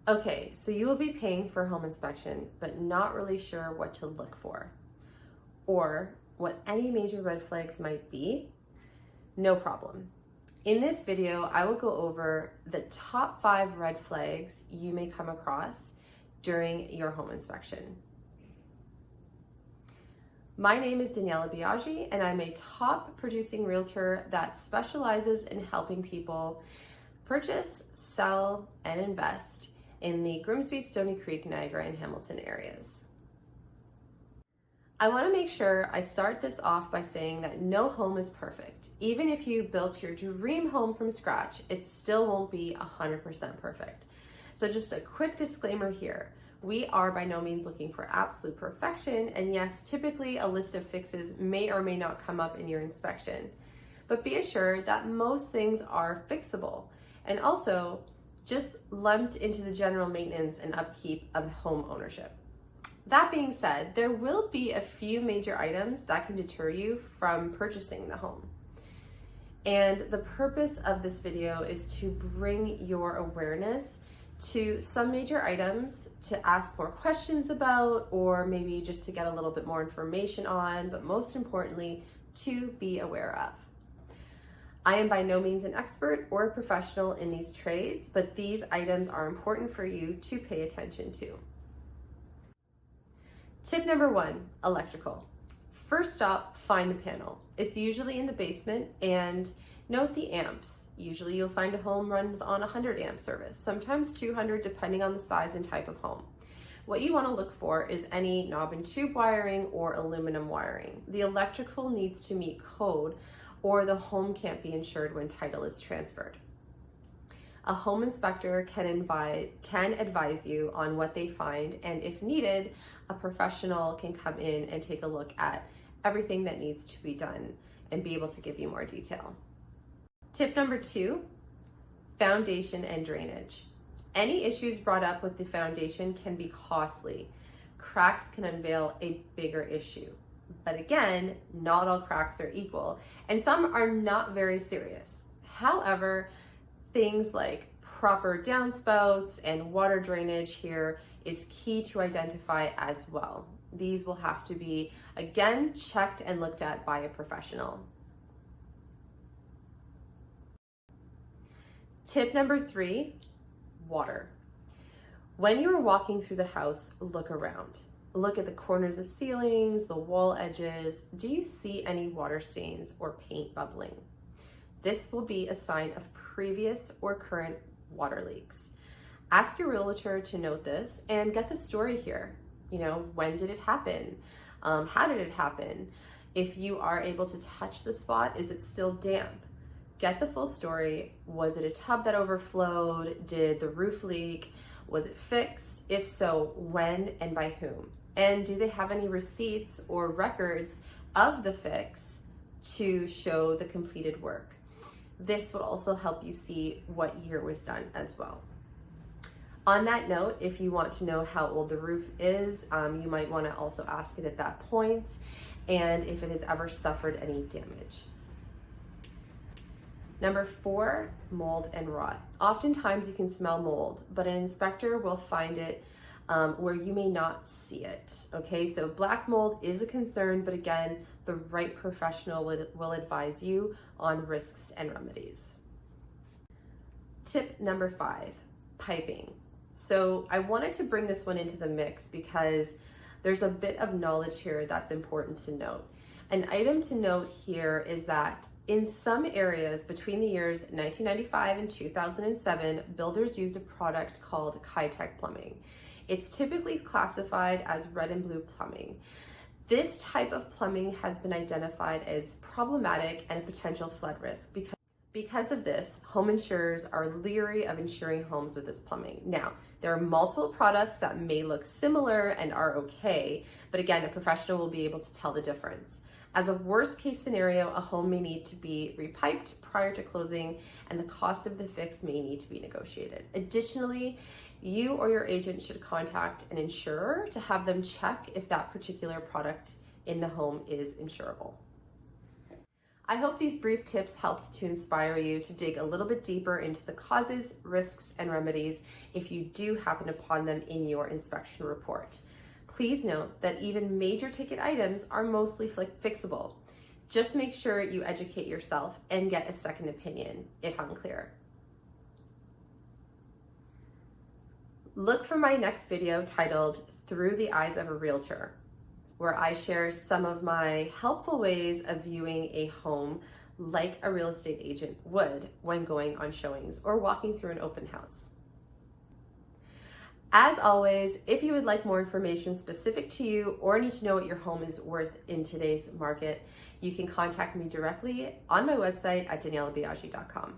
Okay, so you will be paying for a home inspection, but not really sure what to look for or what any major red flags might be. No problem. In this video, I will go over the top 5 red flags you may come across during your home inspection. My name is Daniela Biagi, and I'm a top producing realtor that specializes in helping people purchase, sell, and invest in the Grimsby, Stoney Creek, Niagara, and Hamilton areas. I want to make sure I start this off by saying that no home is perfect. Even if you built your dream home from scratch, it still won't be 100% perfect. So just a quick disclaimer here. We are by no means looking for absolute perfection, and yes, typically a list of fixes may or may not come up in your inspection. But be assured that most things are fixable and also just lumped into the general maintenance and upkeep of home ownership. That being said, there will be a few major items that can deter you from purchasing the home. And the purpose of this video is to bring your awareness to some major items to ask more questions about, or maybe just to get a little bit more information on, but most importantly, to be aware of. I am by no means an expert or a professional in these trades, but these items are important for you to pay attention to. Tip number 1, electrical. First up, find the panel. It's usually in the basement, and note the amps. Usually you'll find a home runs on 100 amp service, sometimes 200 depending on the size and type of home. What you want to look for is any knob and tube wiring or aluminum wiring. The electrical needs to meet code, or the home can't be insured when title is transferred. A home inspector can advise you on what they find, and if needed, a professional can come in and take a look at everything that needs to be done and be able to give you more detail. Tip number 2, foundation and drainage. Any issues brought up with the foundation can be costly. Cracks can unveil a bigger issue. But again, not all cracks are equal, and some are not very serious. However, things like proper downspouts and water drainage here is key to identify as well. These will have to be, again, checked and looked at by a professional. Tip number 3, water. When you are walking through the house, look around. Look at the corners of ceilings, the wall edges. Do you see any water stains or paint bubbling? This will be a sign of previous or current water leaks. Ask your realtor to note this and get the story here. When did it happen? How did it happen? If you are able to touch the spot, is it still damp? Get the full story. Was it a tub that overflowed? Did the roof leak? Was it fixed? If so, when and by whom? And do they have any receipts or records of the fix to show the completed work? This will also help you see what year was done as well. On that note, if you want to know how old the roof is, you might want to also ask it at that point, and if it has ever suffered any damage. Number 4, mold and rot. Oftentimes you can smell mold, but an inspector will find it where you may not see it. Okay, so black mold is a concern, but again, the right professional will advise you on risks and remedies. Tip number 5, piping. So I wanted to bring this one into the mix because there's a bit of knowledge here that's important to note. An item to note here is that in some areas between the years 1995 and 2007, builders used a product called Kitech plumbing. It's typically classified as red and blue plumbing. This type of plumbing has been identified as problematic and a potential flood risk. Because of this, home insurers are leery of insuring homes with this plumbing. Now, there are multiple products that may look similar and are okay, but again, a professional will be able to tell the difference. As a worst case scenario, a home may need to be repiped prior to closing, and the cost of the fix may need to be negotiated. Additionally, you or your agent should contact an insurer to have them check if that particular product in the home is insurable. I hope these brief tips helped to inspire you to dig a little bit deeper into the causes, risks, and remedies if you do happen upon them in your inspection report. Please note that even major ticket items are mostly fixable. Just make sure you educate yourself and get a second opinion if unclear. Look for my next video titled Through the Eyes of a Realtor, where I share some of my helpful ways of viewing a home like a real estate agent would when going on showings or walking through an open house. As always, if you would like more information specific to you or need to know what your home is worth in today's market, you can contact me directly on my website at danielabiagi.com.